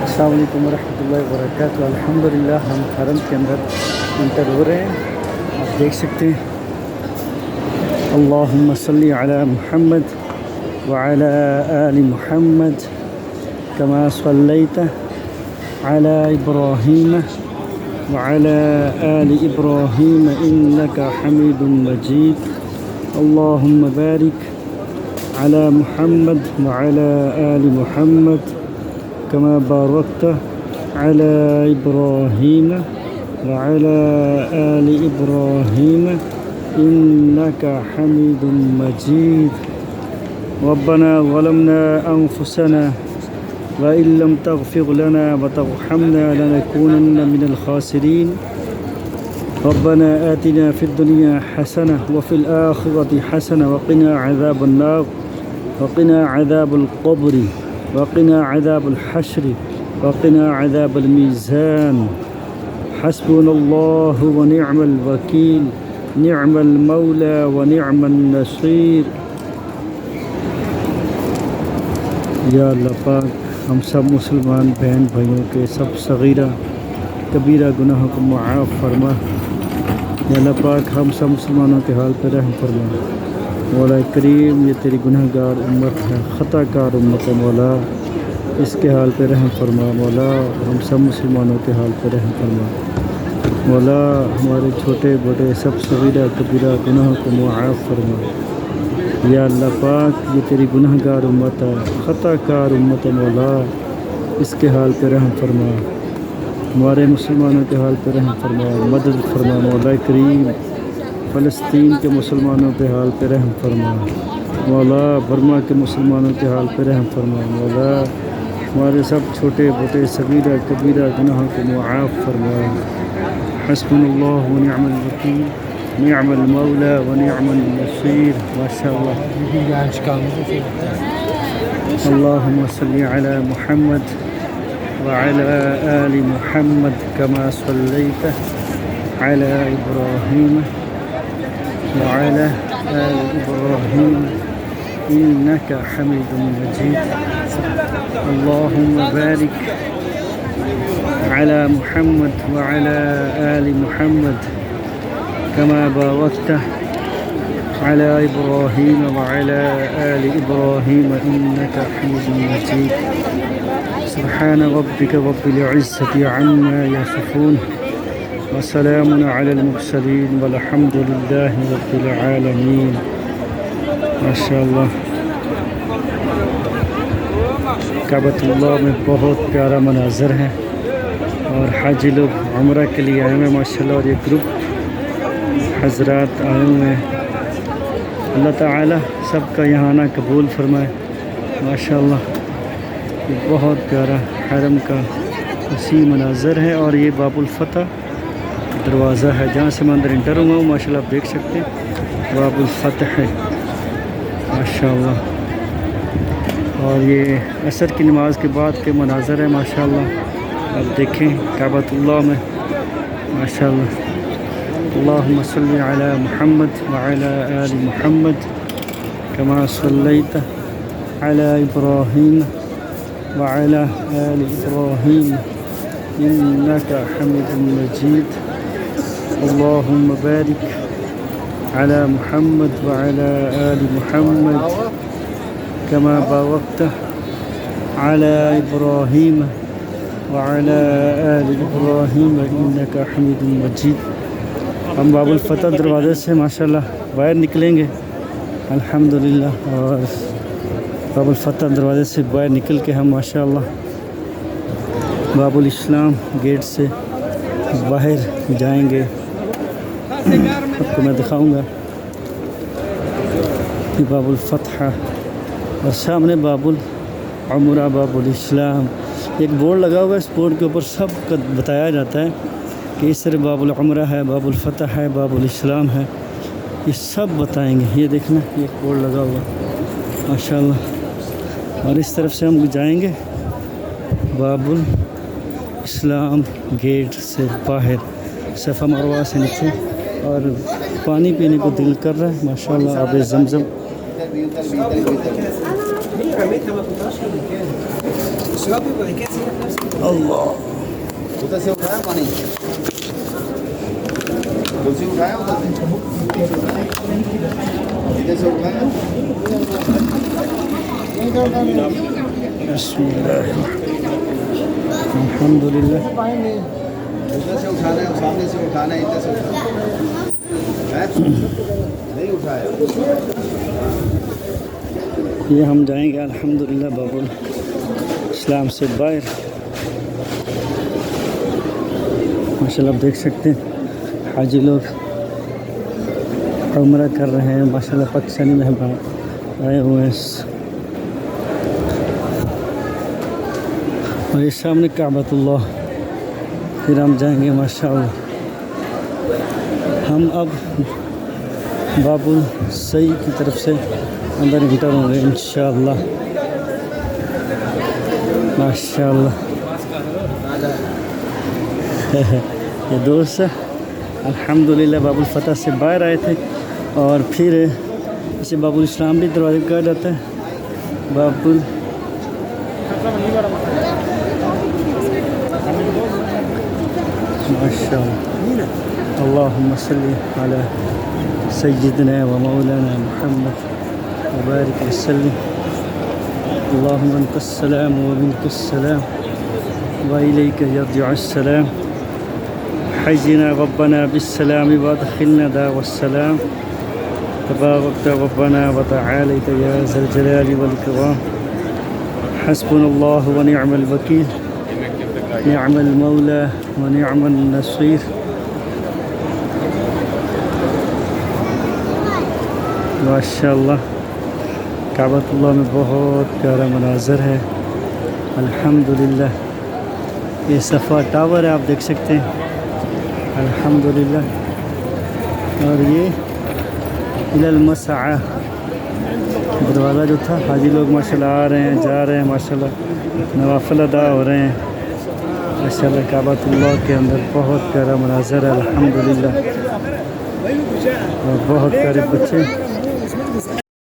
السلام علیکم ورحمۃ اللہ وبرکاتہ۔ الحمدللہ ہم حرم کے اندر انٹر ہو رہے ہیں، آپ دیکھ سکتے ہیں۔ اللہم صلی علی محمد وعلی آل محمد کما صلیت علی ابراہیم وعلی آل ابراہیم انک حمید مجید۔ اللہم بارک علی محمد وعلی آل محمد كما باركت على إبراهيم وعلى آل إبراهيم إنك حميد مجيد۔ ربنا ظلمنا أنفسنا وإن لم تغفر لنا وترحمنا لنكونن من الخاسرين۔ ربنا آتنا في الدنيا حسنة وفي الآخرة حسنة وقنا عذاب النار وقنا عذاب القبر وقنا عذاب الحشر وقنا عذاب الميزان۔ حسبنا الله ونعم الوكيل نعم المولى ونعم النصير۔ یا اللہ پاک ہم سب مسلمان بہن بھائیوں کے سب صغیرہ کبیرہ گناہوں کو معاف فرما۔ یا اللہ پاک ہم سب مسلمانوں کے حال پہ رحم فرما۔ مولا کریم، یہ تیری گناہ گار امت ہے، خطا کار امت ہے، مولا اس کے حال پہ رحم فرما۔ مولا ہم سب مسلمانوں کے حال پہ رحم فرما۔ مولا ہمارے چھوٹے بڑے سب صغیرہ کبیرہ گناہوں کو معاف فرما۔ یا اللہ پاک یہ تیری گناہ گار امت ہے، خطا کار امت ہے، مولا اس کے حال پہ رحم فرما۔ ہمارے مسلمانوں کے حال پہ رحم فرما، مدد فرما۔ مولا کریم فلسطین کے مسلمانوں کے حال پہ رحم فرما۔ مولا برما کے مسلمانوں کے حال پہ رحم فرما۔ مولا ہمارے سب چھوٹے بڑے صغیرہ کبیرہ گناہوں کو معاف فرما۔ حسبنا اللہ ونعم الوکیل نعم المولا ونعم النصیر۔ ماشاءاللہ۔ اللہم صلی علی محمد وعلی آل محمد کما صلیت علی ابراہیم وعلى آل إبراهيم إنك حميد مجيد۔ اللهم بارك على محمد وعلى آل محمد كما باركت على إبراهيم وعلى آل إبراهيم إنك حميد مجيد۔ سبحان ربك رب العزة عما يصفون وسلام على المرسلين والحمد لله رب العالمين۔ ماشاءاللہ۔ کعبۃ اللہ میں بہت پیارا مناظر ہے اور حاجی لوگ عمرہ کے لیے آئے ہوئے ہیں ماشاءاللہ، اور یہ گروپ حضرات آئے ہوئے ہیں۔ اللہ تعالی سب کا یہاں آنا قبول فرمائے۔ ماشاءاللہ یہ بہت پیارا حرم کا وسیع مناظر ہے، اور یہ باب الفتح دروازہ ہے جہاں سے میں اندر انٹر ہوا ہوں۔ ماشاءاللہ آپ دیکھ سکتے ہیں باب الفتح ہے ماشاءاللہ۔ اور یہ عصر کی نماز کے بعد کے مناظر ہے ماشاءاللہ، آپ دیکھیں کعبۃ اللہ میں ماشاءاللہ۔ اللہم صلی علی محمد وعلی آل محمد کما صلیت علی ابراہیم وعلی آل ابراہیم انک حمید مجید۔ اللہم بارک علی محمد وعلی آل محمد کما بارکت علی ابراہیم وعلی آل ابراہیم انک حمید مجید۔ ہم باب الفتح دروازے سے ماشاءاللہ باہر نکلیں گے الحمدللہ، اور باب الفتح دروازے سے باہر نکل کے ہم ماشاءاللہ باب الاسلام گیٹ سے باہر جائیں گے۔ آپ کو میں دکھاؤں گا یہ باب الفتح، اور سامنے باب العمرہ باب الاسلام۔ ایک بورڈ لگا ہوا ہے، اس بورڈ کے اوپر سب کا بتایا جاتا ہے کہ اس طرح باب العمرہ ہے، باب الفتح ہے، باب الاسلام ہے، یہ سب بتائیں گے۔ یہ دیکھنا یہ ایک بورڈ لگا ہوا ماشاءاللہ، اور اس طرف سے ہم جائیں گے باب الاسلام گیٹ سے باہر، صفا مروہ سے نیچے، اور پانی پینے کو دل کر رہا ہے ماشاءاللہ، آب زمزم۔ اللہ ادھر سے اٹھایا پانی تلسی اٹھایا ادھر سے اٹھایا بسم اللہ الحمد للہ ادھر سے اٹھانا ہے سامنے سے اٹھانا ہے ادھر سے اٹھانا ہے نہیں اٹھایا یہ ہم جائیں گے الحمدللہ باب الاسلام سے باہر ماشاءاللہ آپ دیکھ سکتے ہیں حاجی لوگ عمرہ کر رہے ہیں ماشاءاللہ پاکستانی مہمان آئے ہوئے ہیں اور یہ سامنے کعبۃ اللہ پھر ہم جائیں گے ماشاءاللہ ہم اب باب السعی کی طرف سے اندر انٹر ہوں گے انشاءاللہ ماشاءاللہ یہ دوست الحمدللہ باب الفتح سے باہر آئے تھے اور پھر اسے باب الاسلام بھی دروازے کہا جاتا ہے باب ماشاءاللہ اللہم صلی علی سیدنا و مولانا محمد وبارک وسلم اللہم انت السلام و منک السلام و الیک یرجع السلام حینا ربنا بالسلام وادخلنا دار السلام تبارکت ربنا وتعالیت یا ذا الجلال والاکرام حسبنا اللہ ونعم الوکیل نعم المولا ونعم النصیر ماشاءاللہ کعبۃ اللہ میں بہت پیارا مناظر ہے الحمدللہ یہ صفا ٹاور ہے آپ دیکھ سکتے ہیں الحمدللہ اور یہ الی المسعی دروازہ جو تھا حاجی لوگ ماشاءاللہ آ رہے ہیں جا رہے ہیں ماشاءاللہ نوافل ادا ہو رہے ہیں ماشاءاللہ کعبۃ اللہ کے اندر بہت پیارا مناظر ہے الحمدللہ اور بہت پیارے بچے